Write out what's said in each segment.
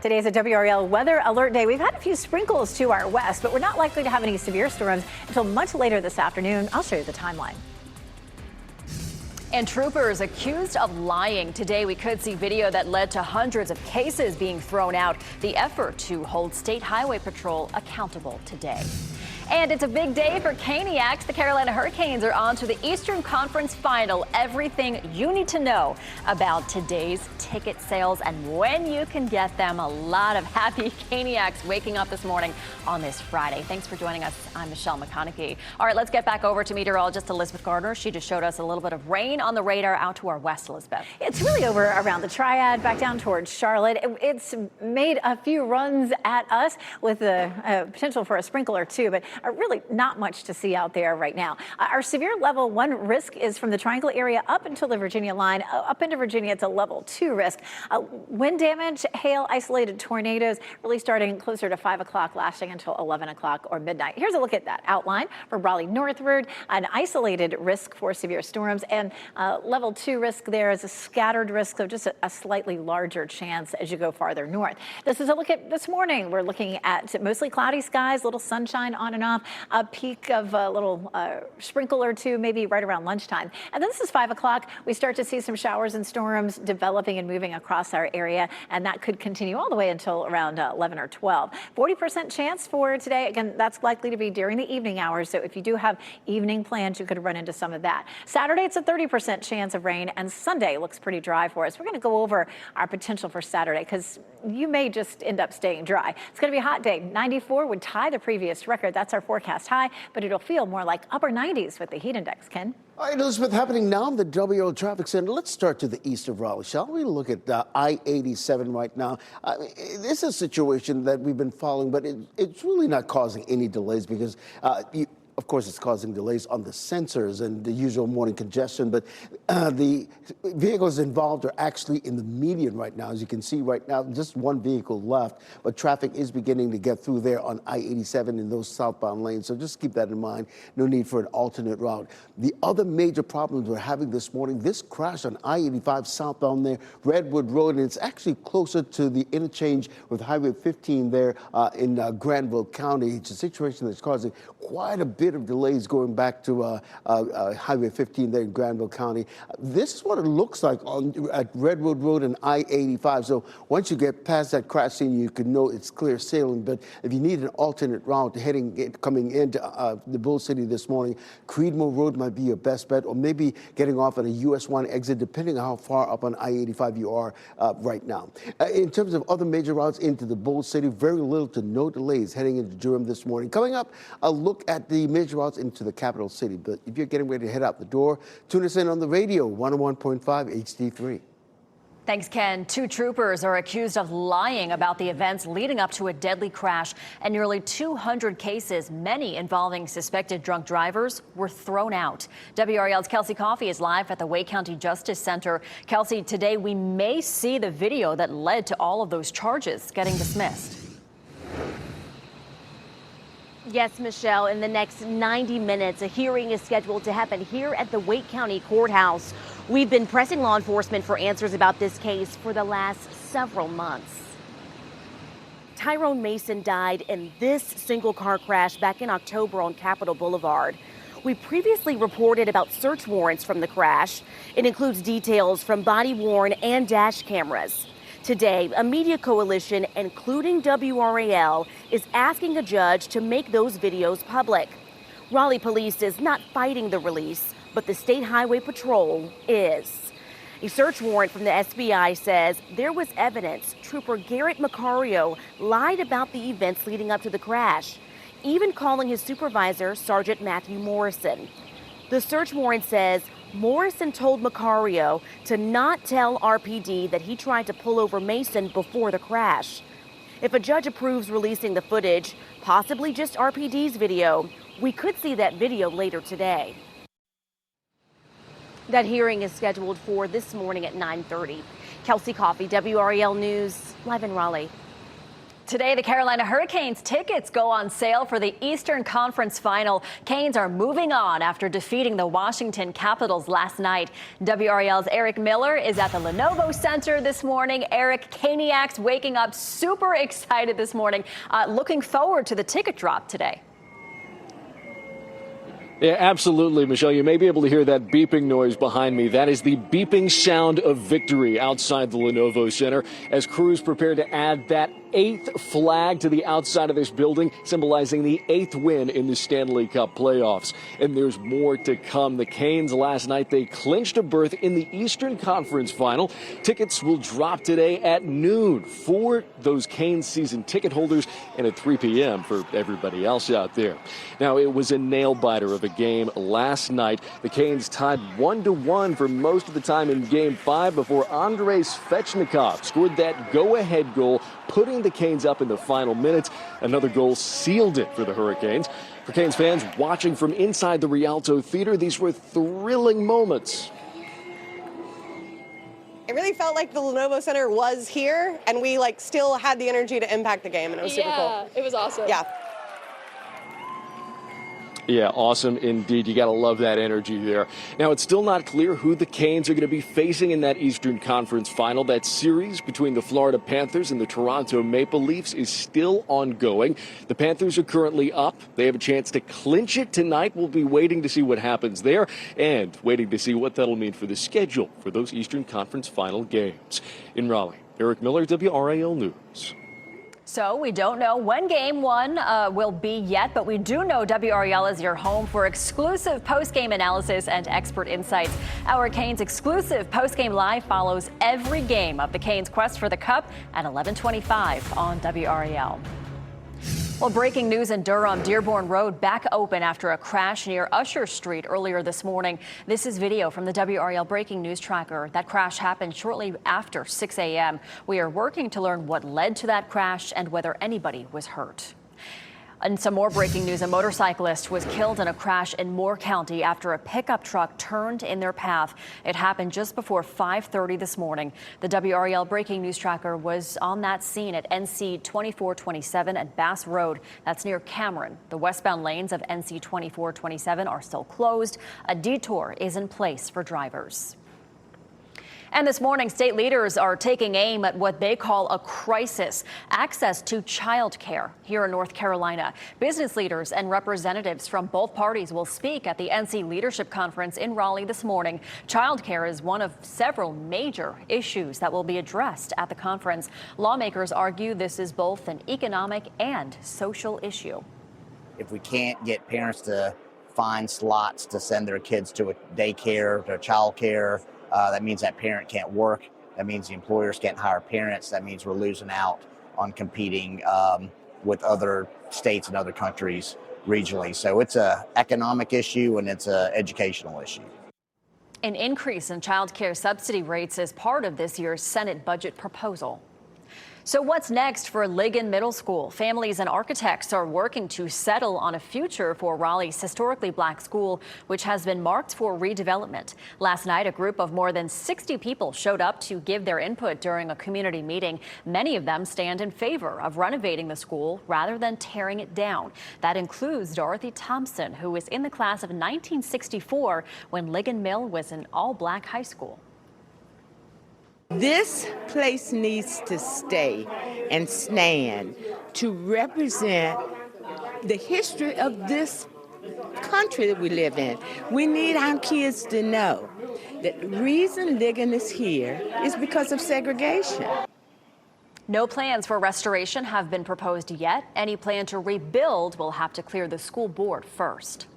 Today's a WRAL weather alert day. We've had a few sprinkles to our west, but we're not likely to have any severe storms until much later this afternoon. I'll show you the timeline. And troopers accused of lying. Today, we could see video that led to hundreds of cases being thrown out. The effort to hold State Highway Patrol accountable today. And it's a big day for Caniacs. The Carolina Hurricanes are on to the Eastern Conference Final. Everything you need to know about today's ticket sales and when you can get them. A lot of happy Caniacs waking up this morning on this Friday. Thanks for joining us. I'm Michelle McConaughey. All right, let's get back over to meteorologist Elizabeth Gardner. She just showed us a little bit of rain on the radar out to our west, Elizabeth. It's really over around the Triad, back down towards Charlotte. It's made a few runs at us with the potential for a sprinkle or two, but really not much to see out there right now. Our severe level 1 risk is from the Triangle area up until the Virginia line. Up into Virginia, it's a level 2 risk. Wind damage, hail, isolated tornadoes, really starting closer to 5 o'clock, lasting until 11 o'clock or midnight. Here's a look at that outline for Raleigh northward. An isolated risk for severe storms, and level 2 risk there is a scattered risk, so just a slightly larger chance as you go farther north. This is a look at this morning. We're looking at mostly cloudy skies, little sunshine on and off. A peak of a little sprinkle or two, maybe right around lunchtime. And then this is 5 o'clock. We start to see some showers and storms developing and moving across our area, and that could continue all the way until around 11 or 12. 40% chance for today. Again, that's likely to be during the evening hours, so if you do have evening plans, you could run into some of that. Saturday, it's a 30% chance of rain, and Sunday looks pretty dry for us. We're going to go over our potential for Saturday because you may just end up staying dry. It's going to be a hot day. 94 would tie the previous record. That's our forecast high, but it'll feel more like upper 90s with the heat index. Ken? All right, Elizabeth, happening now in the WRAL Traffic Center. Let's start to the east of Raleigh, shall we? Look at I-87 right now. This is a situation that we've been following, but it's really not causing any delays because of course, it's causing delays on the sensors and the usual morning congestion, but the vehicles involved are actually in the median right now. As you can see right now, just one vehicle left, but traffic is beginning to get through there on I-87 in those southbound lanes. So just keep that in mind. No need for an alternate route. The other major problems we're having this morning, this crash on I-85 southbound there, Redwood Road, and it's actually closer to the interchange with Highway 15 there in Granville County. It's a situation that's causing quite a bit of delays going back to Highway 15 there in Granville County. This is what it looks like at Redwood Road and I-85. So once you get past that crash scene, you can know it's clear sailing. But if you need an alternate route coming into the Bull City this morning, Creedmoor Road might be your best bet, or maybe getting off at a US 1 exit, depending on how far up on I-85 you are right now. In terms of other major routes into the Bull City, very little to no delays heading into Durham this morning. Coming up, a look at the major routes into the capital city. But if you're getting ready to head out the door, tune us in on the radio, 101.5 HD3. Thanks, Ken. 2 troopers are accused of lying about the events leading up to a deadly crash, and nearly 200 cases, many involving suspected drunk drivers, were thrown out. WRAL's Kelsey Coffey is live at the Wake County Justice Center. Kelsey, today we may see the video that led to all of those charges getting dismissed. Yes, Michelle, in the next 90 minutes, a hearing is scheduled to happen here at the Wake County Courthouse. We've been pressing law enforcement for answers about this case for the last several months. Tyrone Mason died in this single car crash back in October on Capitol Boulevard. We previously reported about search warrants from the crash. It includes details from body-worn and dash cameras. Today, a media coalition, including WRAL, is asking a judge to make those videos public. Raleigh police is not fighting the release, but the State Highway Patrol is. A search warrant from the SBI says there was evidence Trooper Garrett Macario lied about the events leading up to the crash, even calling his supervisor, Sergeant Matthew Morrison. The search warrant says Morrison told Macario to not tell RPD that he tried to pull over Mason before the crash. If a judge approves releasing the footage, possibly just RPD's video, we could see that video later today. That hearing is scheduled for this morning at 9:30. Kelsey Coffey, WRAL News, live in Raleigh. Today, the Carolina Hurricanes tickets go on sale for the Eastern Conference Final. Canes are moving on after defeating the Washington Capitals last night. WRAL's Eric Miller is at the Lenovo Center this morning. Eric, Caniacs waking up super excited this morning, looking forward to the ticket drop today. Yeah, absolutely, Michelle. You may be able to hear that beeping noise behind me. That is the beeping sound of victory outside the Lenovo Center as crews prepare to add that 8th flag to the outside of this building, symbolizing the 8th win in the Stanley Cup playoffs. And there's more to come. The Canes last night, they clinched a berth in the Eastern Conference Final. Tickets will drop today at noon for those Canes season ticket holders and at 3 p.m. for everybody else out there. Now, it was a nail-biter of a game last night. The Canes tied 1-1 for most of the time in Game 5 before Andrei Svechnikov scored that go-ahead goal, putting the Canes up in the final minutes. Another goal sealed it for the Hurricanes. For Canes fans watching from inside the Rialto Theater, these were thrilling moments. It really felt like the Lenovo Center was here, and we still had the energy to impact the game, and it was super cool. Yeah, it was awesome. Yeah. Yeah, awesome indeed. You got to love that energy there. Now, it's still not clear who the Canes are going to be facing in that Eastern Conference Final. That series between the Florida Panthers and the Toronto Maple Leafs is still ongoing. The Panthers are currently up. They have a chance to clinch it tonight. We'll be waiting to see what happens there and waiting to see what that'll mean for the schedule for those Eastern Conference Final games. In Raleigh, Eric Miller, WRAL News. So we don't know when Game 1 will be yet, but we do know WRAL is your home for exclusive post-game analysis and expert insights. Our Canes exclusive post-game live follows every game of the Canes' quest for the Cup at 11:25 on WRAL. Well, breaking news in Durham, Dearborn Road back open after a crash near Usher Street earlier this morning. This is video from the WRAL breaking news tracker. That crash happened shortly after 6 a.m. We are working to learn what led to that crash and whether anybody was hurt. And some more breaking news. A motorcyclist was killed in a crash in Moore County after a pickup truck turned in their path. It happened just before 5:30 this morning. The WRAL breaking news tracker was on that scene at NC 2427 at Bass Road. That's near Cameron. The westbound lanes of NC 2427 are still closed. A detour is in place for drivers. And this morning, state leaders are taking aim at what they call a crisis: access to child care here in North Carolina. Business leaders and representatives from both parties will speak at the NC Leadership Conference in Raleigh this morning. Child care is one of several major issues that will be addressed at the conference. Lawmakers argue this is both an economic and social issue. If we can't get parents to find slots to send their kids to a daycare, to child care, that means that parent can't work. That means the employers can't hire parents. That means we're losing out on competing with other states and other countries regionally. So it's an economic issue and it's an educational issue. An increase in child care subsidy rates is part of this year's Senate budget proposal. So what's next for Ligon Middle School? Families and architects are working to settle on a future for Raleigh's historically black school, which has been marked for redevelopment. Last night, a group of more than 60 people showed up to give their input during a community meeting. Many of them stand in favor of renovating the school rather than tearing it down. That includes Dorothy Thompson, who was in the class of 1964 when Ligon Mill was an all-black high school. This place needs to stay and stand to represent the history of this country that we live in. We need our kids to know that the reason Ligon is here is because of segregation. No plans for restoration have been proposed yet. Any plan to rebuild will have to clear the school board first.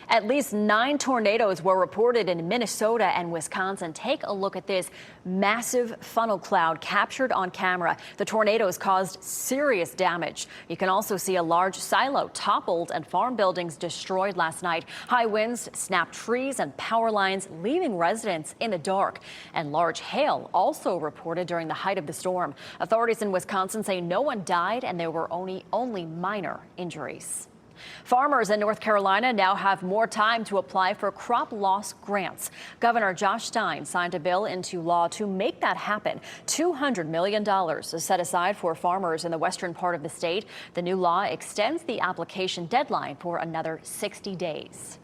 At least 9 tornadoes were reported in Minnesota and Wisconsin. Take a look at this massive funnel cloud captured on camera. The tornadoes caused serious damage. You can also see a large silo toppled and farm buildings destroyed last night. High winds snapped trees and power lines, leaving residents in the dark. And large hail also reported during the height of the storm. Authorities in Wisconsin say no one died and there were only minor injuries. Farmers in North Carolina now have more time to apply for crop loss grants. Governor Josh Stein signed a bill into law to make that happen. $200 million is set aside for farmers in the western part of the state. The new law extends the application deadline for another 60 days.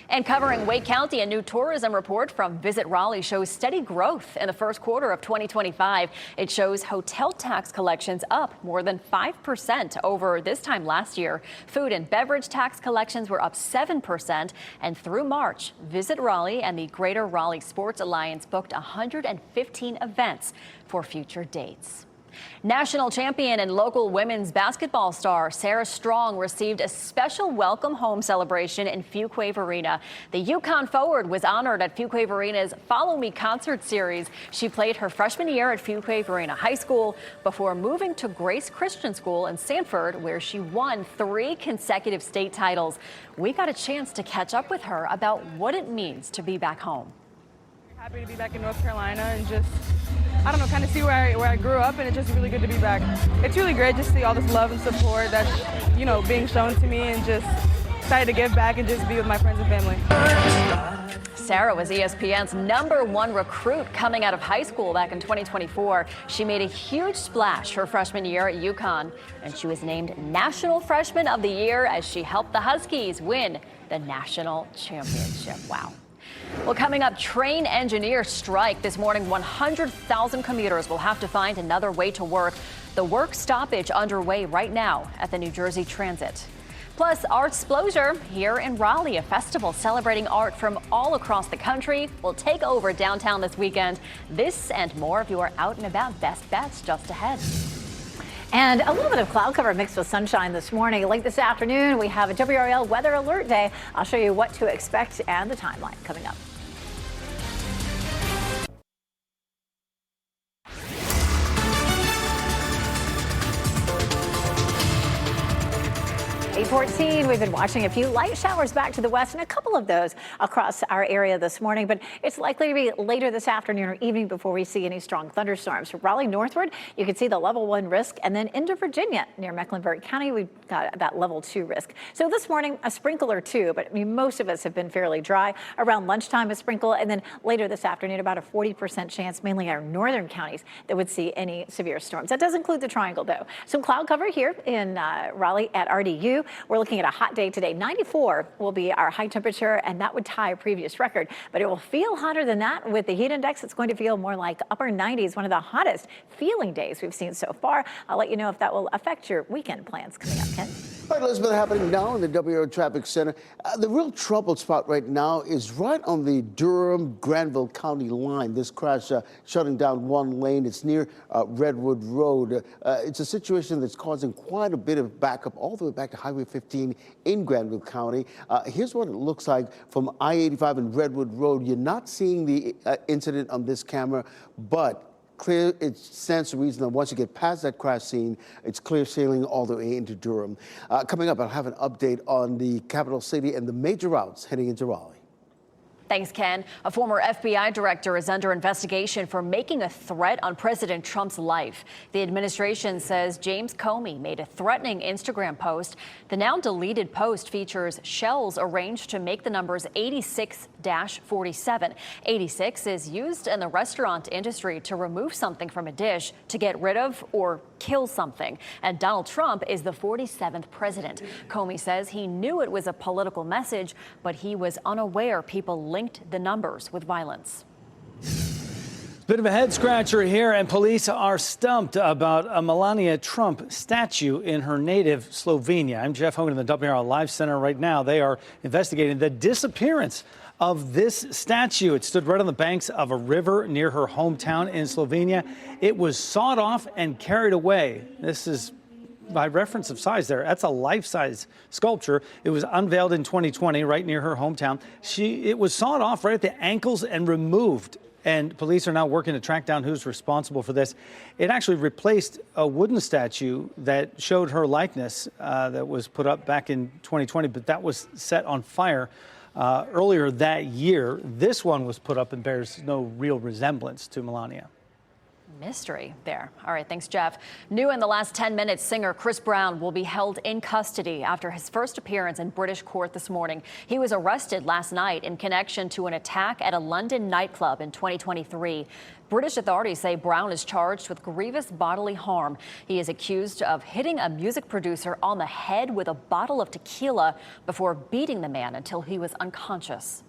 And covering Wake County, a new tourism report from Visit Raleigh shows steady growth in the first quarter of 2025. It shows hotel tax collections up more than 5% over this time last year. Food and beverage tax collections were up 7%. And through March, Visit Raleigh and the Greater Raleigh Sports Alliance booked 115 events for future dates. National champion and local women's basketball star Sarah Strong received a special welcome home celebration in Fuquay Arena. The UConn forward was honored at Fuquay Arena's Follow Me concert series. She played her freshman year at Fuquay Arena High School before moving to Grace Christian School in Sanford, where she won 3 consecutive state titles. We got a chance to catch up with her about what it means to be back home. Happy to be back in North Carolina and just, I don't know, kind of see where I grew up, and it's just really good to be back. It's really great just to see all this love and support that's, you know, being shown to me, and just excited to give back and just be with my friends and family. Sarah was ESPN's #1 recruit coming out of high school back in 2024. She made a huge splash her freshman year at UConn, and she was named National Freshman of the Year as she helped the Huskies win the national championship. Wow. Well, coming up, train engineers strike this morning. 100,000 commuters will have to find another way to work. The work stoppage underway right now at the New Jersey Transit. Plus, Artsplosion here in Raleigh, a festival celebrating art from all across the country, will take over downtown this weekend. This and more of your out and about best bets just ahead. And a little bit of cloud cover mixed with sunshine this morning. Late this afternoon, we have a WRAL weather alert day. I'll show you what to expect and the timeline coming up. 8:14, we've been watching a few light showers back to the west and a couple of those across our area this morning, but it's likely to be later this afternoon or evening before we see any strong thunderstorms. From Raleigh northward, you can see the level 1 risk, and then into Virginia near Mecklenburg County, we've got that level 2 risk. So this morning, a sprinkle or two, but I mean, most of us have been fairly dry. Around lunchtime, a sprinkle, and then later this afternoon, about a 40% chance, mainly our northern counties, that would see any severe storms. That does include the triangle, though. Some cloud cover here in Raleigh at RDU. We're looking at a hot day today. 94 will be our high temperature, and that would tie a previous record. But it will feel hotter than that. With the heat index, it's going to feel more like upper 90s, one of the hottest feeling days we've seen so far. I'll let you know if that will affect your weekend plans coming up, Ken. All right, Elizabeth, happening now in the WRAL Traffic Center. The real trouble spot right now is right on the Durham-Granville County line. This crash shutting down one lane. It's near Redwood Road. It's a situation that's causing quite a bit of backup all the way back to Highway 15 in Granville County. Here's what it looks like from I-85 and Redwood Road. You're not seeing the incident on this camera, but clear, it stands to reason that once you get past that crash scene, it's clear sailing all the way into Durham. Coming up, I'll have an update on the capital city and the major routes heading into Raleigh. Thanks, Ken. A former FBI director is under investigation for making a threat on President Trump's life. The administration says James Comey made a threatening Instagram post. The now deleted post features shells arranged to make the numbers 86-47. 86 is used in the restaurant industry to remove something from a dish, to get rid of or kill something. And Donald Trump is the 47th president. Comey says he knew it was a political message, but he was unaware people linked the numbers with violence. Bit of a head scratcher here, and police are stumped about a Melania Trump statue in her native Slovenia. I'm Jeff Hogan in the WRAL Live Center right now. They are investigating the disappearance of this statue. It stood right on the banks of a river near her hometown in Slovenia. It was sawed off and carried away. This is by reference of size there. That's a life-size sculpture. It was unveiled in 2020 right near her hometown. It was sawed off right at the ankles and removed. And police are now working to track down who's responsible for this. It actually replaced a wooden statue that showed her likeness that was put up back in 2020, but that was set on fire earlier that year. This one was put up and bears no real resemblance to Melania. Mystery there. All right, thanks, Jeff. New in the last 10 minutes, singer Chris Brown will be held in custody after his first appearance in British court this morning. He was arrested last night in connection to an attack at a London nightclub in 2023. British authorities say Brown is charged with grievous bodily harm. He is accused of hitting a music producer on the head with a bottle of tequila before beating the man until he was unconscious.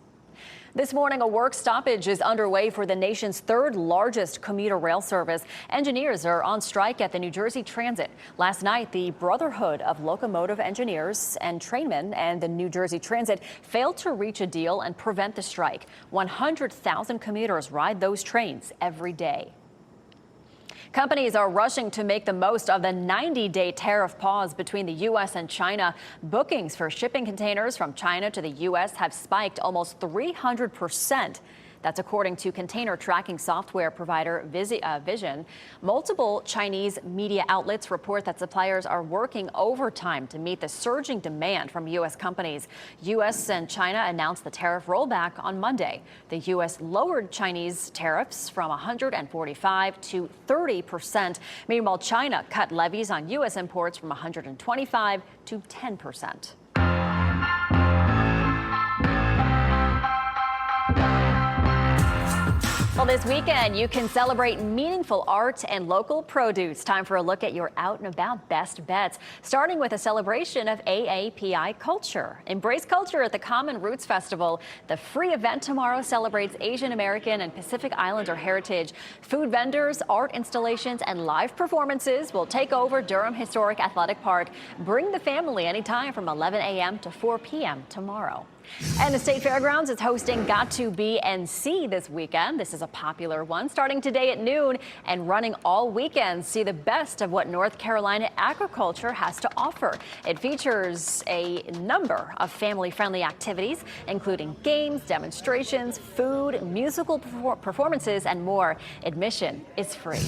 This morning, a work stoppage is underway for the nation's third largest commuter rail service. Engineers are on strike at the New Jersey Transit. Last night, the Brotherhood of Locomotive Engineers and Trainmen and the New Jersey Transit failed to reach a deal and prevent the strike. 100,000 commuters ride those trains every day. Companies are rushing to make the most of the 90-day tariff pause between the U.S. and China. Bookings for shipping containers from China to the U.S. have spiked almost 300%. That's according to container tracking software provider Vision. Multiple Chinese media outlets report that suppliers are working overtime to meet the surging demand from U.S. companies. U.S. and China announced the tariff rollback on Monday. The U.S. lowered Chinese tariffs from 145% to 30%. Meanwhile, China cut levies on U.S. imports from 125% to 10%. Well, this weekend, you can celebrate meaningful art and local produce. Time for a look at your out and about best bets, starting with a celebration of AAPI culture. Embrace culture at the Common Roots Festival. The free event tomorrow celebrates Asian American and Pacific Islander heritage. Food vendors, art installations, and live performances will take over Durham Historic Athletic Park. Bring the family anytime from 11 a.m. to 4 p.m. tomorrow. And the State Fairgrounds is hosting Got to Be NC this weekend. This is a popular one, starting today at noon and running all weekend. See the best of what North Carolina agriculture has to offer. It features a number of family-friendly activities, including games, demonstrations, food, musical performances, and more. Admission is free.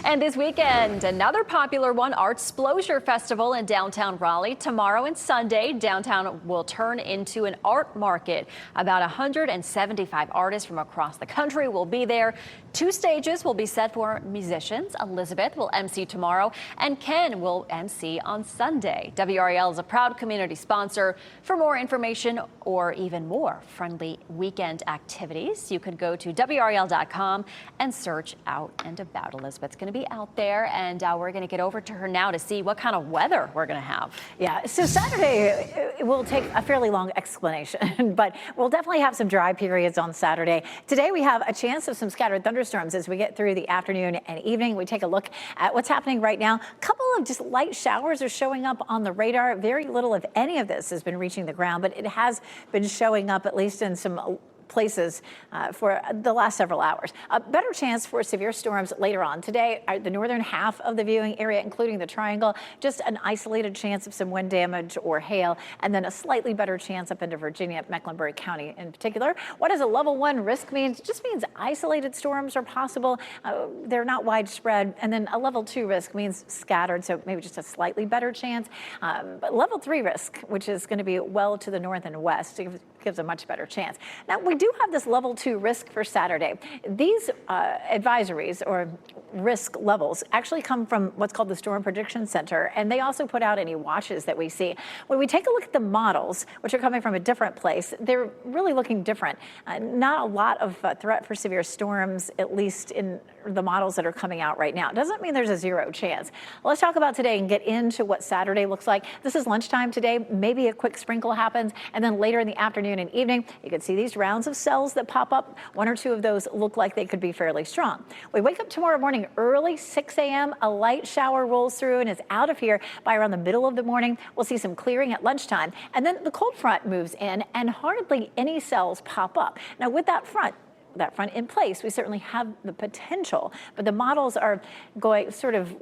And this weekend, another popular one, Artsplosure Festival in downtown Raleigh. Tomorrow and Sunday, downtown will turn into an art market. About 175 artists from across the country will be there. 2 stages will be set for musicians. Elizabeth will MC tomorrow, and Ken will MC on Sunday. WRAL is a proud community sponsor. For more information or even more friendly weekend activities, you can go to WRAL.com and search Out and About. Elizabeth's going to be out there, and we're going to get over to her now to see what kind of weather we're going to have. Yeah, so Saturday will take a fairly long explanation, but we'll definitely have some dry periods on Saturday. Today we have a chance of some scattered thunderstorms as we get through the afternoon and evening. We take a look at what's happening right now. A couple of just light showers are showing up on the radar. Very little, if any of this, has been reaching the ground, but it has been showing up at least in some places for the last several hours. A better chance for severe storms later on today. The northern half of the viewing area, including the triangle, just an isolated chance of some wind damage or hail, and then a slightly better chance up into Virginia, Mecklenburg County in particular. What does a level 1 risk mean? It just means isolated storms are possible. They're not widespread. And then a level 2 risk means scattered, so maybe just a slightly better chance. But level 3 risk, which is going to be well to the north and west, gives a much better chance. Now, we do have this level 2 risk for Saturday. These advisories or risk levels actually come from what's called the Storm Prediction Center, and they also put out any watches that we see. When we take a look at the models, which are coming from a different place, they're really looking different. Not a lot of threat for severe storms, at least in the models that are coming out right now. It doesn't mean there's a 0 chance. Let's talk about today and get into what Saturday looks like. This is lunchtime today. Maybe a quick sprinkle happens, and then later in the afternoon and evening, you can see these rounds of cells that pop up. 1 or 2 of those look like they could be fairly strong. We wake up tomorrow morning early, 6 a.m. A light shower rolls through and is out of here by around the middle of the morning. We'll see some clearing at lunchtime, and then the cold front moves in and hardly any cells pop up. Now, with that front in place, we certainly have the potential, but the models are going sort of,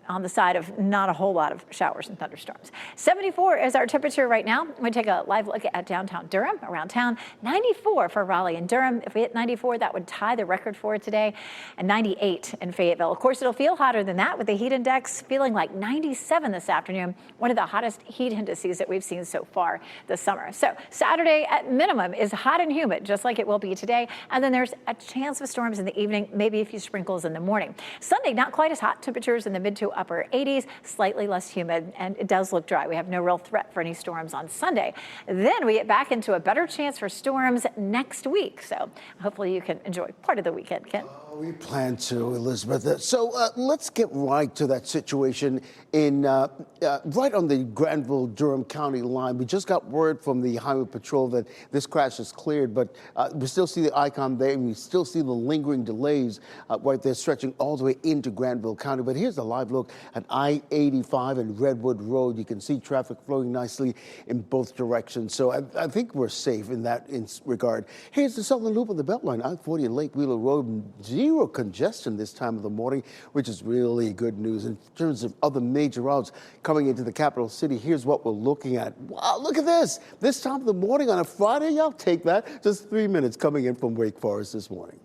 on the side of not a whole lot of showers and thunderstorms. 74 is our temperature right now. We take a live look at downtown Durham, around town. 94 for Raleigh and Durham. If we hit 94, that would tie the record for today, and 98 in Fayetteville. Of course, it'll feel hotter than that with the heat index feeling like 97 this afternoon, one of the hottest heat indices that we've seen so far this summer. So Saturday at minimum is hot and humid, just like it will be today. And then there's a chance of storms in the evening, maybe a few sprinkles in the morning. Sunday, not quite as hot, temperatures in the mid to upper 80s, slightly less humid, and it does look dry. We have no real threat for any storms on Sunday. Then we get back into a better chance for storms next week. So hopefully you can enjoy part of the weekend, Ken. We plan to, Elizabeth. So let's get right to that situation in right on the Granville-Durham County line. We just got word from the Highway Patrol that this crash is cleared, but we still see the icon there, and we still see the lingering delays right there stretching all the way into Granville County. But here's a live look at I-85 and Redwood Road. You can see traffic flowing nicely in both directions. So I think we're safe in that regard. Here's the southern loop of the Beltline, I-40 and Lake Wheeler Road. Zero congestion this time of the morning, which is really good news. In terms of other major routes coming into the capital city, here's what we're looking at. Wow, look at this. This time of the morning on a Friday, y'all take that. Just 3 minutes coming in from Wake Forest this morning.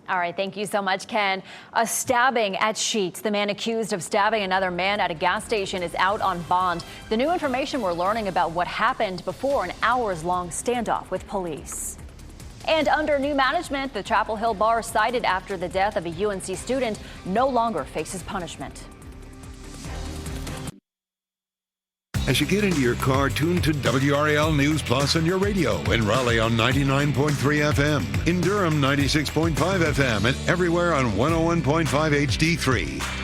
All right, thank you so much, Ken. A stabbing at Sheets. The man accused of stabbing another man at a gas station is out on bond. The new information we're learning about what happened before an hours-long standoff with police. And under new management, the Chapel Hill Bar, cited after the death of a UNC student, no longer faces punishment. As you get into your car, tune to WRAL News Plus on your radio. In Raleigh on 99.3 FM. In Durham, 96.5 FM. And everywhere on 101.5 HD3.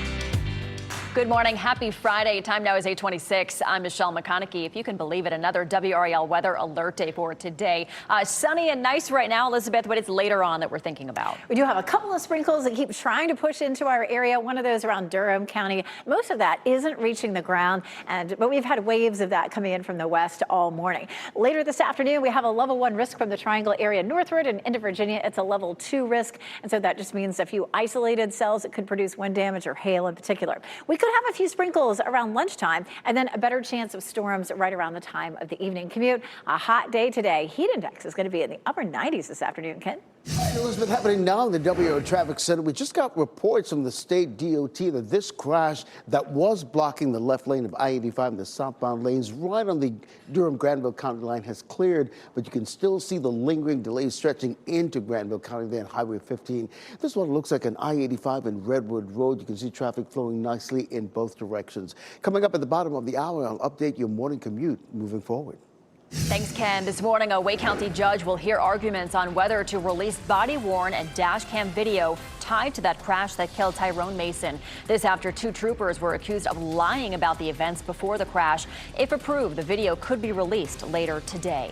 Good morning. Happy Friday. Time now is 8:26. I'm Michelle McConaughey. If you can believe it, another WRAL weather alert day for today. Sunny and nice right now, Elizabeth, but it's later on that we're thinking about. We do have a couple of sprinkles that keep trying to push into our area. One of those around Durham County. Most of that isn't reaching the ground, but we've had waves of that coming in from the west all morning. Later this afternoon, we have a level 1 risk from the Triangle area northward and into Virginia. It's a level 2 risk, and so that just means a few isolated cells that could produce wind damage or hail in particular. We could have a few sprinkles around lunchtime, and then a better chance of storms right around the time of the evening commute. A hot day today. Heat index is going to be in the upper 90s this afternoon, Ken. Elizabeth, happening now in the WRAL Traffic Center. We just got reports from the state DOT that this crash that was blocking the left lane of I-85 and the southbound lanes right on the Durham-Granville County line has cleared, but you can still see the lingering delays stretching into Granville County there on Highway 15. This is what it looks like on I-85 and Redwood Road. You can see traffic flowing nicely in both directions. Coming up at the bottom of the hour, I'll update your morning commute moving forward. Thanks, Ken. This morning, a Wake County judge will hear arguments on whether to release body-worn and dash cam video tied to that crash that killed Tyrone Mason. This after 2 troopers were accused of lying about the events before the crash. If approved, the video could be released later today.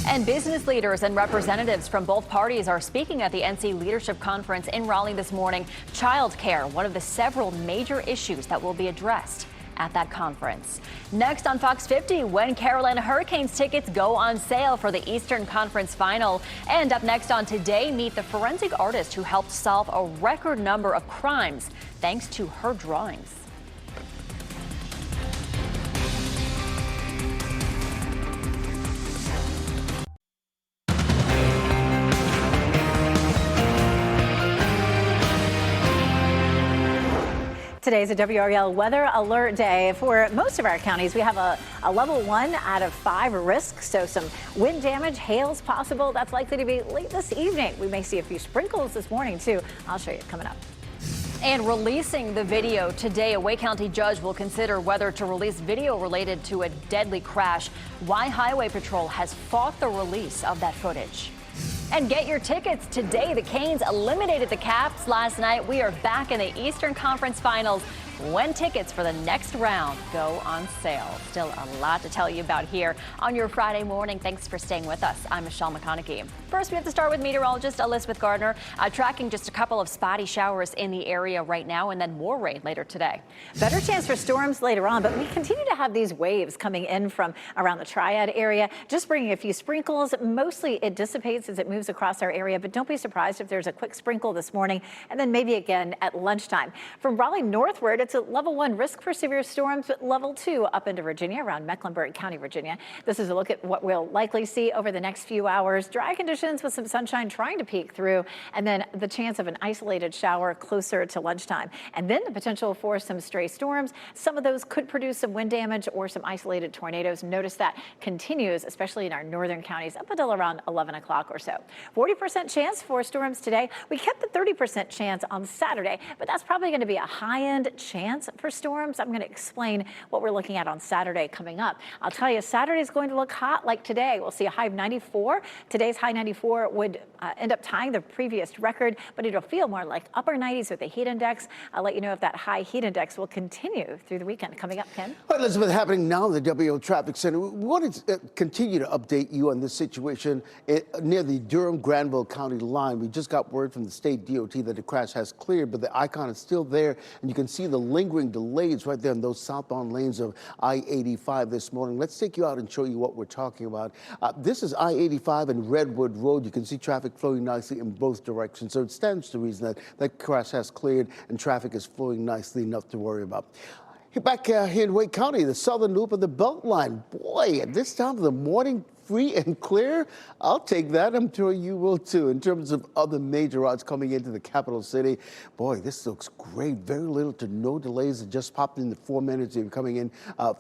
And business leaders and representatives from both parties are speaking at the NC Leadership Conference in Raleigh this morning. Child care, one of the several major issues that will be addressed at that conference. Next on Fox 50, when Carolina Hurricanes tickets go on sale for the Eastern Conference Final. And up next on Today, meet the forensic artist who helped solve a record number of crimes thanks to her drawings. Today's a WRAL weather alert day. For most of our counties, we have a level 1 out of 5 risk. So some wind damage, hail's possible. That's likely to be late this evening. We may see a few sprinkles this morning, too. I'll show you coming up. And releasing the video today, a Wake County judge will consider whether to release video related to a deadly crash. Why Highway Patrol has fought the release of that footage. And get your tickets today. The Canes eliminated the Caps last night. We are back in the Eastern Conference Finals when tickets for the next round go on sale. Still a lot to tell you about here on your Friday morning. Thanks for staying with us. I'm Michelle McConaughey. First, we have to start with meteorologist Elizabeth Gardner, tracking just a couple of spotty showers in the area right now and then more rain later today. Better chance for storms later on, but we continue to have these waves coming in from around the Triad area, just bringing a few sprinkles. Mostly it dissipates as it moves across our area, but don't be surprised if there's a quick sprinkle this morning and then maybe again at lunchtime. From Raleigh northward, it's It's a level 1 risk for severe storms, but level 2 up into Virginia, around Mecklenburg County, Virginia. This is a look at what we'll likely see over the next few hours. Dry conditions with some sunshine trying to peek through, and then the chance of an isolated shower closer to lunchtime. And then the potential for some stray storms. Some of those could produce some wind damage or some isolated tornadoes. Notice that continues, especially in our northern counties, up until around 11 o'clock or so. 40% chance for storms today. We kept the 30% chance on Saturday, but that's probably going to be a high-end chance for storms. I'm going to explain what we're looking at on Saturday coming up. I'll tell you, Saturday is going to look hot like today. We'll see a high of 94. Today's high 94 would end up tying the previous record, but it'll feel more like upper 90s with the heat index. I'll let you know if that high heat index will continue through the weekend. Coming up, Ken. All right, Elizabeth, happening now in the WRAL Traffic Center. We want to continue to update you on this situation near the Durham-Granville County line. We just got word from the state DOT that the crash has cleared, but the icon is still there, and you can see the lingering delays right there in those southbound lanes of I-85 this morning. Let's take you out and show you what we're talking about. This is I-85 and Redwood Road. You can see traffic flowing nicely in both directions, so it stands to reason that that crash has cleared and traffic is flowing nicely enough to worry about. Back here in Wake County, the southern loop of the Beltline. Boy, at this time of the morning, free and clear. I'll take that. I'm sure you will too. In terms of other major routes coming into the capital city, boy, this looks great. Very little to no delays. It just popped in the 4 minutes you're coming in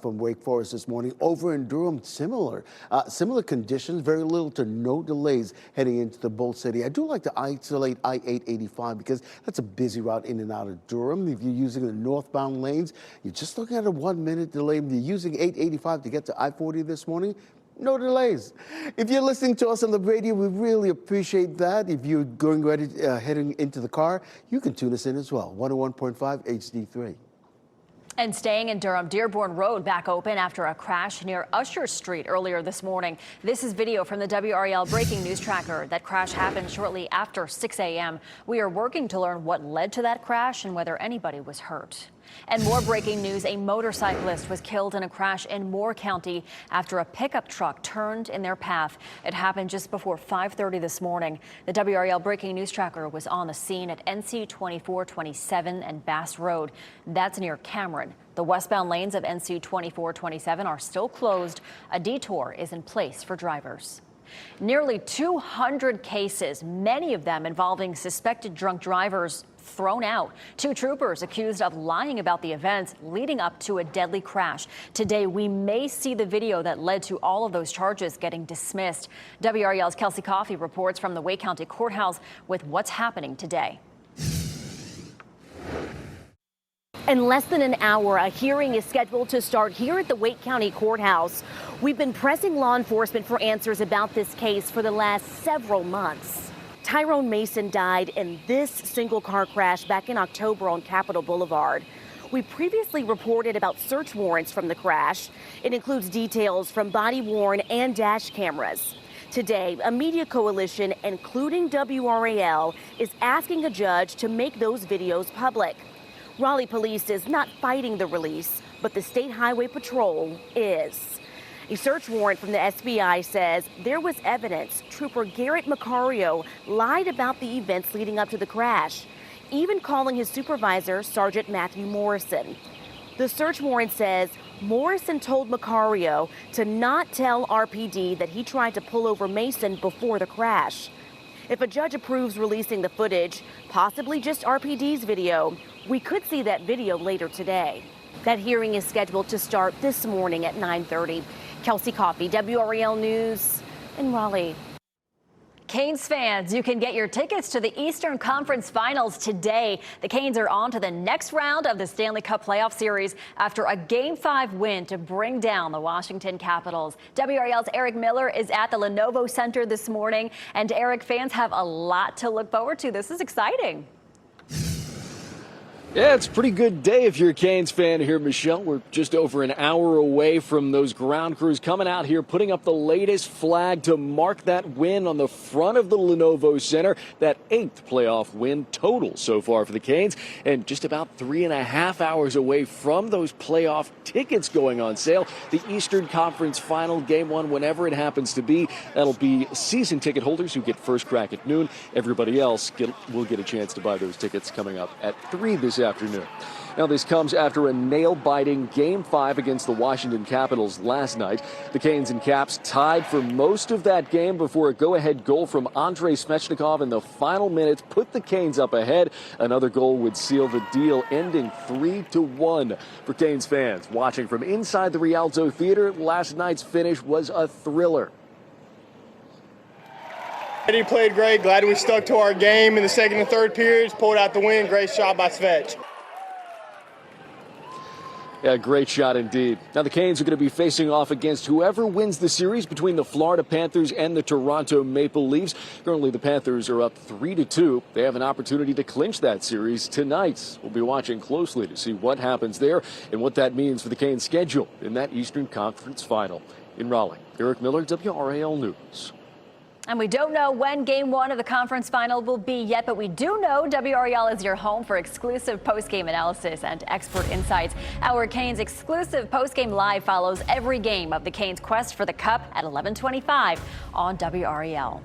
from Wake Forest this morning. Over in Durham, similar conditions. Very little to no delays heading into the Bolt City. I do like to isolate I-885 because that's a busy route in and out of Durham. If you're using the northbound lanes, you're just looking at a 1 minute delay. If you're using 885 to get to I-40 this morning, no delays. If you're listening to us on the radio, we really appreciate that. If you're heading into the car, you can tune us in as well. 101.5 HD3. And staying in Durham, Dearborn Road back open after a crash near Usher Street earlier this morning. This is video from the WRAL breaking news tracker. That crash happened shortly after 6 a.m. We are working to learn what led to that crash and whether anybody was hurt. And more breaking news, a motorcyclist was killed in a crash in Moore County after a pickup truck turned in their path. It happened just before 5:30 this morning. The WRAL breaking news tracker was on the scene at NC 2427 and Bass Road. That's near Cameron. The westbound lanes of NC 2427 are still closed. A detour is in place for drivers. Nearly 200 cases, many of them involving suspected drunk drivers, thrown out. 2 troopers accused of lying about the events leading up to a deadly crash. Today, we may see the video that led to all of those charges getting dismissed. WRAL's Kelsey Coffey reports from the Wake County Courthouse with what's happening today. In less than an hour, a hearing is scheduled to start here at the Wake County Courthouse. We've been pressing law enforcement for answers about this case for the last several months. Tyrone Mason died in this single car crash back in October on Capitol Boulevard. We previously reported about search warrants from the crash. It includes details from body-worn and dash cameras. Today, a media coalition, including WRAL, is asking a judge to make those videos public. Raleigh police is not fighting the release, but the State Highway Patrol is. A search warrant from the SBI says there was evidence Trooper Garrett Macario lied about the events leading up to the crash, even calling his supervisor, Sergeant Matthew Morrison. The search warrant says Morrison told Macario to not tell RPD that he tried to pull over Mason before the crash. If a judge approves releasing the footage, possibly just RPD's video, we could see that video later today. That hearing is scheduled to start this morning at 9:30. Kelsey Coffey, WRAL News in Raleigh. Canes fans, you can get your tickets to the Eastern Conference Finals today. The Canes are on to the next round of the Stanley Cup Playoff Series after a Game 5 win to bring down the Washington Capitals. WRAL's Eric Miller is at the Lenovo Center this morning. And Eric, fans have a lot to look forward to. This is exciting. Yeah, it's a pretty good day if you're a Canes fan here, Michelle. We're just over an hour away from those ground crews coming out here, putting up the latest flag to mark that win on the front of the Lenovo Center, that 8th playoff win total so far for the Canes, and just about 3.5 hours away from those playoff tickets going on sale. The Eastern Conference Final, Game 1, whenever it happens to be, that'll be season ticket holders who get first crack at noon. Everybody else will get a chance to buy those tickets coming up at 3 this afternoon. Now, this comes after a nail-biting Game 5 against the Washington Capitals last night. The Canes and Caps tied for most of that game before a go-ahead goal from Andrei Svechnikov in the final minutes put the Canes up ahead. Another goal would seal the deal, ending 3-1. For Canes fans watching from inside the Rialto Theater, last night's finish was a thriller. He played great. Glad we stuck to our game in the second and third periods. Pulled out the win. Great shot by Svech. Yeah, great shot indeed. Now, the Canes are going to be facing off against whoever wins the series between the Florida Panthers and the Toronto Maple Leafs. Currently, the Panthers are up 3-2. They have an opportunity to clinch that series tonight. We'll be watching closely to see what happens there and what that means for the Canes' schedule in that Eastern Conference final. In Raleigh, Eric Miller, WRAL News. And we don't know when Game 1 of the conference final will be yet, but we do know WRAL is your home for exclusive post-game analysis and expert insights. Our Canes exclusive post-game live follows every game of the Canes' quest for the Cup at 11:25 on WRAL.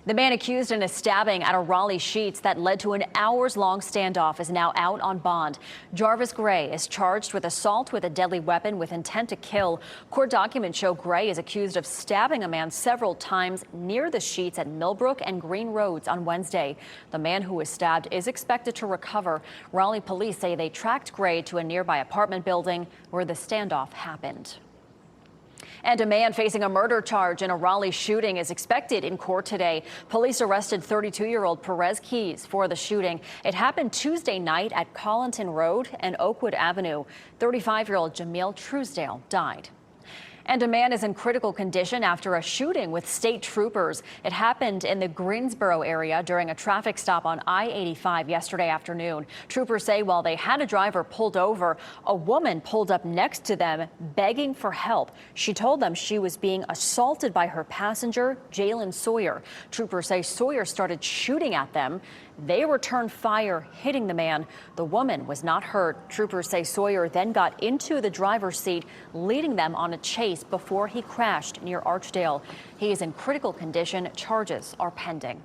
The man accused in a stabbing at a Raleigh Sheets that led to an hours-long standoff is now out on bond. Jarvis Gray is charged with assault with a deadly weapon with intent to kill. Court documents show Gray is accused of stabbing a man several times near the Sheets at Millbrook and Green Roads on Wednesday. The man who was stabbed is expected to recover. Raleigh police say they tracked Gray to a nearby apartment building where the standoff happened. And a man facing a murder charge in a Raleigh shooting is expected in court today. Police arrested 32-year-old Perez Keys for the shooting. It happened Tuesday night at Collinton Road and Oakwood Avenue. 35-year-old Jamil Truesdale died. And a man is in critical condition after a shooting with state troopers. It happened in the Greensboro area during a traffic stop on I-85 yesterday afternoon. Troopers say while they had a driver pulled over, a woman pulled up next to them begging for help. She told them she was being assaulted by her passenger, Jalen Sawyer. Troopers say Sawyer started shooting at them. They returned fire, hitting the man. The woman was not hurt. Troopers say Sawyer then got into the driver's seat, leading them on a chase before he crashed near Archdale. He is in critical condition. Charges are pending.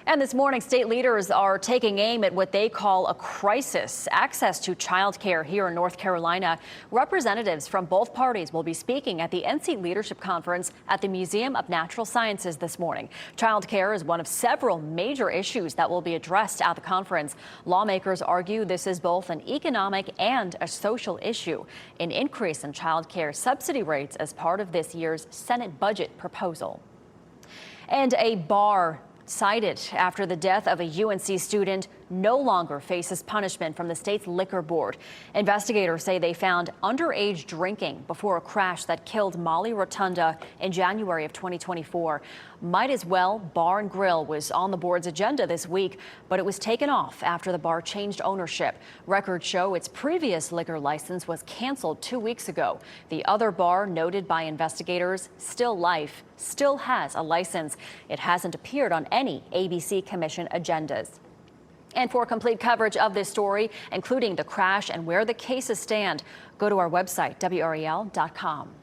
And this morning, state leaders are taking aim at what they call a crisis: access to child care here in North Carolina. Representatives from both parties will be speaking at the NC Leadership Conference at the Museum of Natural Sciences this morning. Child care is one of several major issues that will be addressed at the conference. Lawmakers argue this is both an economic and a social issue. An increase in child care subsidy rates as part of this year's Senate budget proposal. And a bar cited after the death of a UNC student no longer faces punishment from the state's liquor board. Investigators say they found underage drinking before a crash that killed Molly Rotunda in January of 2024. Might As Well Bar and Grill was on the board's agenda this week, but it was taken off after the bar changed ownership. Records show its previous liquor license was canceled 2 weeks ago. The other bar, noted by investigators, Still Life, still has a license. It hasn't appeared on any ABC Commission agendas. And for complete coverage of this story, including the crash and where the cases stand, go to our website, WRAL.com.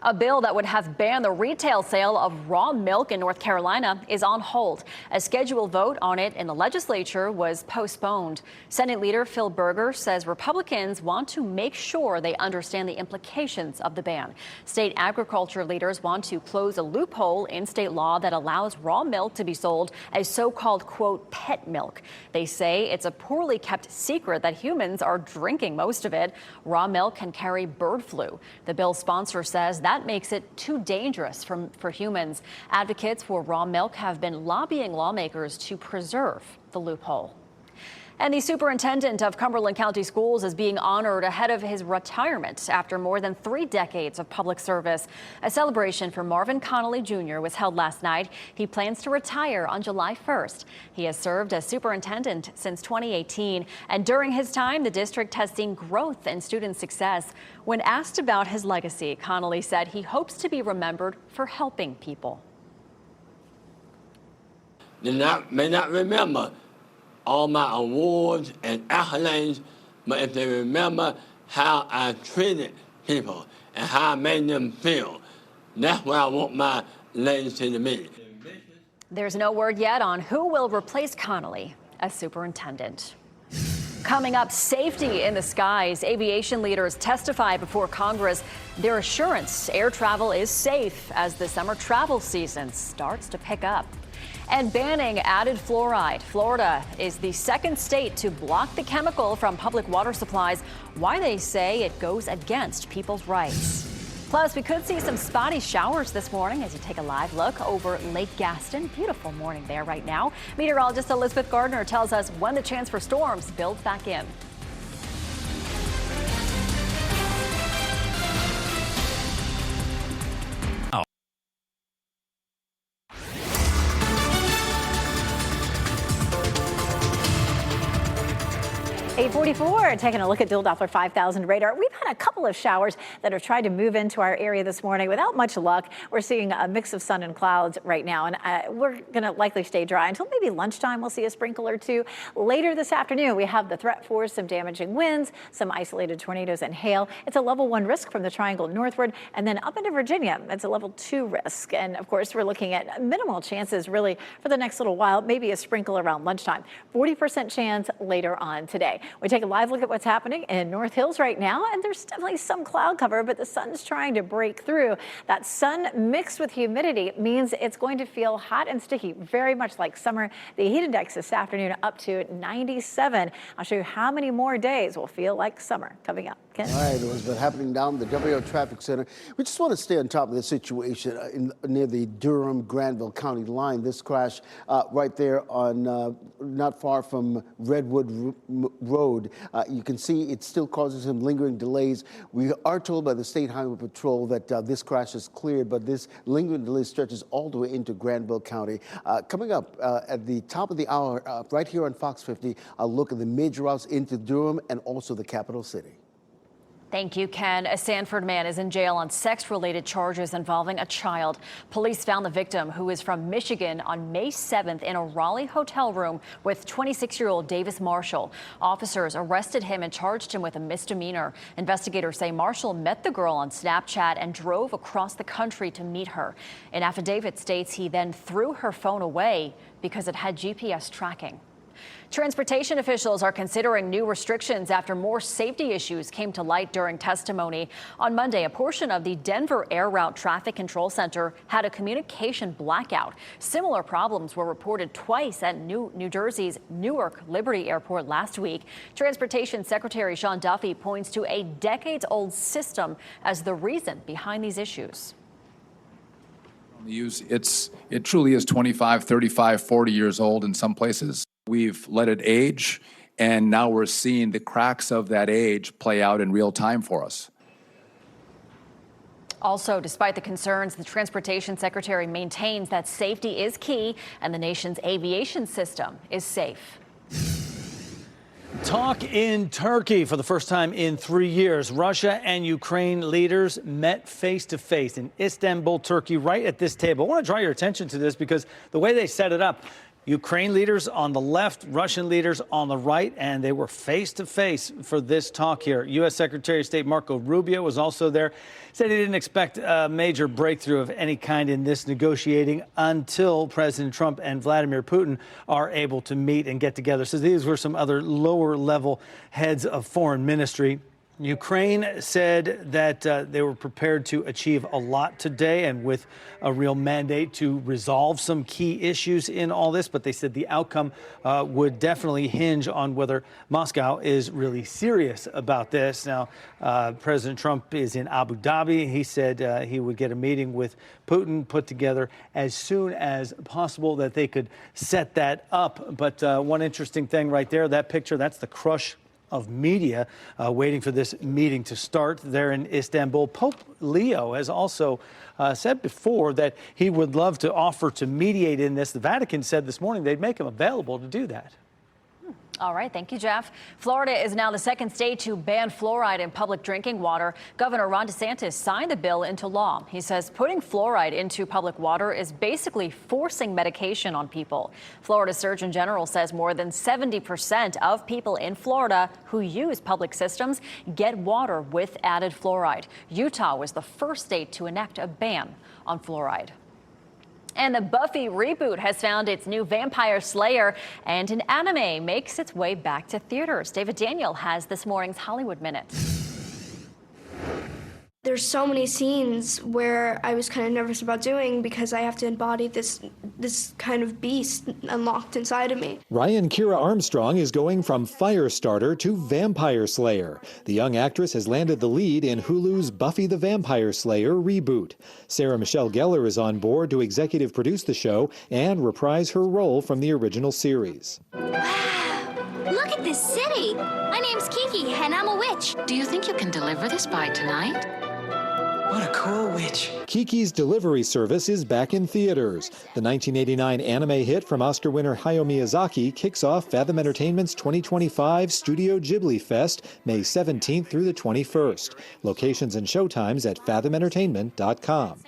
A bill that would have banned the retail sale of raw milk in North Carolina is on hold. A scheduled vote on it in the legislature was postponed. Senate Leader Phil Berger says Republicans want to make sure they understand the implications of the ban. State agriculture leaders want to close a loophole in state law that allows raw milk to be sold as so-called, quote, pet milk. They say it's a poorly kept secret that humans are drinking most of it. Raw milk can carry bird flu. The bill's sponsor says that makes it too dangerous for humans. Advocates for raw milk have been lobbying lawmakers to preserve the loophole. And the superintendent of Cumberland County Schools is being honored ahead of his retirement after more than 3 decades of public service. A celebration for Marvin Connolly Jr. was held last night. He plans to retire on July 1st. He has served as superintendent since 2018, and during his time, the district has seen growth in student success. When asked about his legacy, Connolly said he hopes to be remembered for helping people. They may not remember all my awards and accolades, but if they remember how I treated people and how I made them feel, that's what I want my legacy to be. There's no word yet on who will replace Connolly. as superintendent. Coming up, safety in the skies. Aviation leaders testify before Congress their assurance air travel is safe as the summer travel season starts to pick up. And banning added fluoride. Florida is the second state to block the chemical from public water supplies. Why they say it goes against people's rights. Plus, we could see some spotty showers this morning as you take a live look over Lake Gaston. Beautiful morning there right now. Meteorologist Elizabeth Gardner tells us when the chance for storms builds back in. 844, taking a look at Dill Doppler 5000 radar. We've had a couple of showers that have tried to move into our area this morning without much luck. We're seeing a mix of sun and clouds right now, and we're going to likely stay dry until maybe lunchtime. We'll see a sprinkle or two. Later this afternoon, we have the threat for some damaging winds, some isolated tornadoes and hail. It's a level 1 risk from the triangle northward, and then up into Virginia, it's a level 2 risk. And of course, we're looking at minimal chances really for the next little while, maybe a sprinkle around lunchtime. 40% chance later on today. We take a live look at what's happening in North Hills right now, and there's definitely some cloud cover, but the sun's trying to break through. That sun mixed with humidity means it's going to feel hot and sticky, very much like summer. The heat index this afternoon up to 97. I'll show you how many more days will feel like summer coming up. Ken? All right, Elizabeth, happening down the WRAL Traffic Center. We just want to stay on top of the situation near the Durham-Granville County line. This crash right there on not far from Redwood Road. You can see it still causes some lingering delays. We are told by the State Highway Patrol that this crash is cleared, but this lingering delay stretches all the way into Granville County. Coming up at the top of the hour, right here on Fox 50, a look at the major routes into Durham and also the capital city. Thank you, Ken. A Sanford man is in jail on sex-related charges involving a child. Police found the victim, who is from Michigan, on May 7th in a Raleigh hotel room with 26-year-old Davis Marshall. Officers arrested him and charged him with a misdemeanor. Investigators say Marshall met the girl on Snapchat and drove across the country to meet her. An affidavit states he then threw her phone away because it had GPS tracking. Transportation officials are considering new restrictions after more safety issues came to light during testimony. On Monday, a portion of the Denver Air Route Traffic Control Center had a communication blackout. Similar problems were reported twice at New Jersey's Newark Liberty Airport last week. Transportation Secretary Sean Duffy points to a decades-old system as the reason behind these issues. It truly is 25, 35, 40 years old in some places. We've let it age, and now we're seeing the cracks of that age play out in real time for us. Also, despite the concerns, the Transportation Secretary maintains that safety is key and the nation's aviation system is safe. Talk in Turkey for the first time in 3 years. Russia and Ukraine leaders met face to face in Istanbul, Turkey, right at this table. I want to draw your attention to this because the way they set it up, Ukraine leaders on the left, Russian leaders on the right, and they were face to face for this talk here. U.S. Secretary of State Marco Rubio was also there. Said he didn't expect a major breakthrough of any kind in this negotiating until President Trump and Vladimir Putin are able to meet and get together. So these were some other lower level heads of foreign ministry. Ukraine said that they were prepared to achieve a lot today and with a real mandate to resolve some key issues in all this. But they said the outcome would definitely hinge on whether Moscow is really serious about this. Now, President Trump is in Abu Dhabi. He said he would get a meeting with Putin put together as soon as possible, that they could set that up. But one interesting thing right there, that picture, that's the crush of media waiting for this meeting to start there in Istanbul. Pope Leo has also said before that he would love to offer to mediate in this. The Vatican said this morning they'd make him available to do that. All right. Thank you, Jeff. Florida is now the second state to ban fluoride in public drinking water. Governor Ron DeSantis signed the bill into law. He says putting fluoride into public water is basically forcing medication on people. Florida Surgeon General says more than 70% of people in Florida who use public systems get water with added fluoride. Utah was the first state to enact a ban on fluoride. And the Buffy reboot has found its new vampire slayer, and an anime makes its way back to theaters. David Daniel has this morning's Hollywood Minute. There's so many scenes where I was kind of nervous about doing because I have to embody this kind of beast unlocked inside of me. Ryan Kira Armstrong is going from fire starter to vampire slayer. The young actress has landed the lead in Hulu's Buffy the Vampire Slayer reboot. Sarah Michelle Gellar is on board to executive produce the show and reprise her role from the original series. Wow, look at this city. My name's Kiki and I'm a witch. Do you think you can deliver this by tonight? What a cool witch. Kiki's Delivery Service is back in theaters. The 1989 anime hit from Oscar winner Hayao Miyazaki kicks off Fathom Entertainment's 2025 Studio Ghibli Fest, May 17th through the 21st. Locations and showtimes at fathomentertainment.com.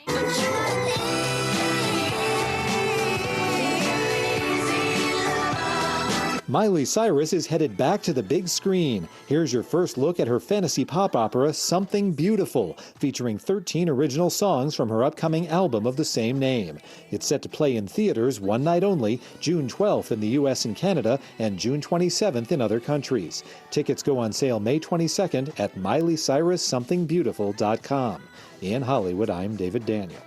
Miley Cyrus is headed back to the big screen. Here's your first look at her fantasy pop opera, Something Beautiful, featuring 13 original songs from her upcoming album of the same name. It's set to play in theaters one night only, June 12th in the U.S. and Canada, and June 27th in other countries. Tickets go on sale May 22nd at MileyCyrusSomethingBeautiful.com. In Hollywood, I'm David Daniel.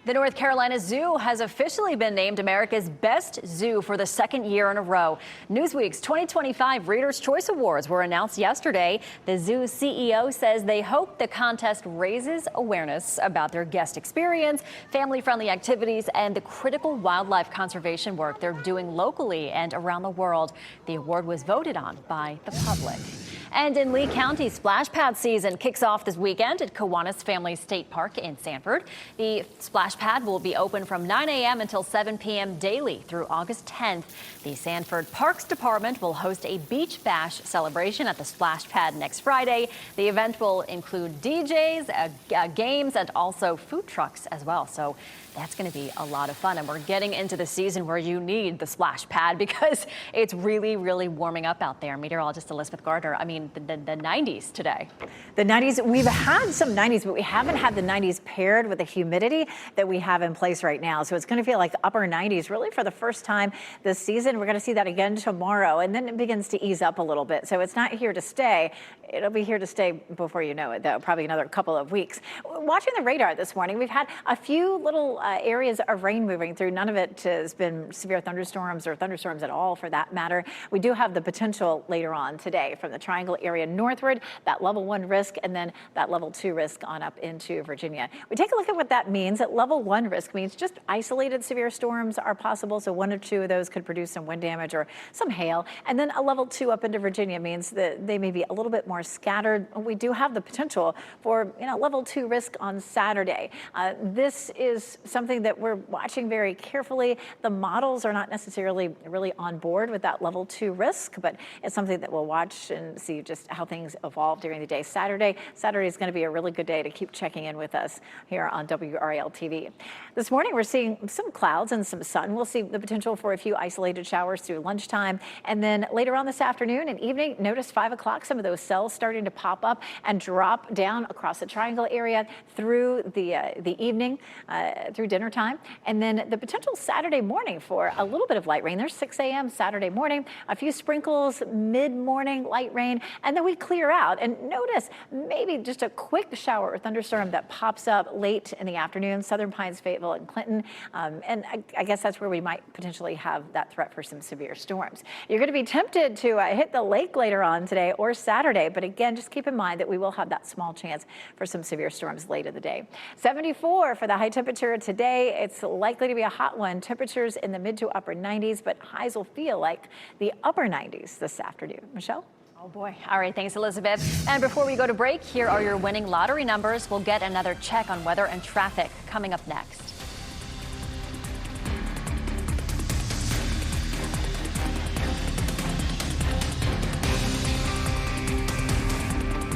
The North Carolina Zoo has officially been named America's best zoo for the second year in a row. Newsweek's 2025 Reader's Choice Awards were announced yesterday. The zoo's CEO says they hope the contest raises awareness about their guest experience, family-friendly activities, and the critical wildlife conservation work they're doing locally and around the world. The award was voted on by the public. And in Lee County, splash pad season kicks off this weekend at Kiwanis Family State Park in Sanford. The splash pad will be open from 9 a.m. until 7 p.m. daily through August 10th. The Sanford Parks Department will host a beach bash celebration at the splash pad next Friday. The event will include DJs, games, and also food trucks as well. So that's going to be a lot of fun. And we're getting into the season where you need the splash pad because it's really, really warming up out there. Meteorologist Elizabeth Gardner, I mean, the 90s today. The 90s, we've had some 90s, but we haven't had the 90s paired with the humidity that we have in place right now. So it's going to feel like upper 90s really for the first time this season. We're going to see that again tomorrow, and then it begins to ease up a little bit. So it's not here to stay. It'll be here to stay before you know it, though, probably another couple of weeks. Watching the radar this morning, we've had a few little areas of rain moving through. None of it has been severe thunderstorms or thunderstorms at all for that matter. We do have the potential later on today from the Triangle area northward, that level 1 risk, and then that level 2 risk on up into Virginia. We take a look at what that means. That level 1 risk means just isolated severe storms are possible. So 1 or 2 of those could produce some wind damage or some hail. And then a level 2 up into Virginia means that they may be a little bit more scattered. We do have the potential for level 2 risk on Saturday. This is something that we're watching very carefully. The models are not necessarily really on board with that level 2 risk, but it's something that we'll watch and see just how things evolve during the day. Saturday is going to be a really good day to keep checking in with us here on WRAL TV. This morning we're seeing some clouds and some sun. We'll see the potential for a few isolated showers through lunchtime, and then later on this afternoon and evening, notice 5 o'clock, some of those cells starting to pop up and drop down across the Triangle area through the evening, through dinner time, and then the potential Saturday morning for a little bit of light rain. There's 6 a.m. Saturday morning, a few sprinkles, mid-morning light rain, and then we clear out. And notice maybe just a quick shower or thunderstorm that pops up late in the afternoon, Southern Pines, Fayetteville, and Clinton. And I guess that's where we might potentially have that threat for some severe storms. You're going to be tempted to hit the lake later on today or Saturday, but again, just keep in mind that we will have that small chance for some severe storms late in the day. 74 for the high temperature today. It's likely to be a hot one. Temperatures in the mid to upper 90s, but highs will feel like the upper 90s this afternoon. Michelle? Oh boy. All right. Thanks, Elizabeth. And before we go to break, here are your winning lottery numbers. We'll get another check on weather and traffic coming up next.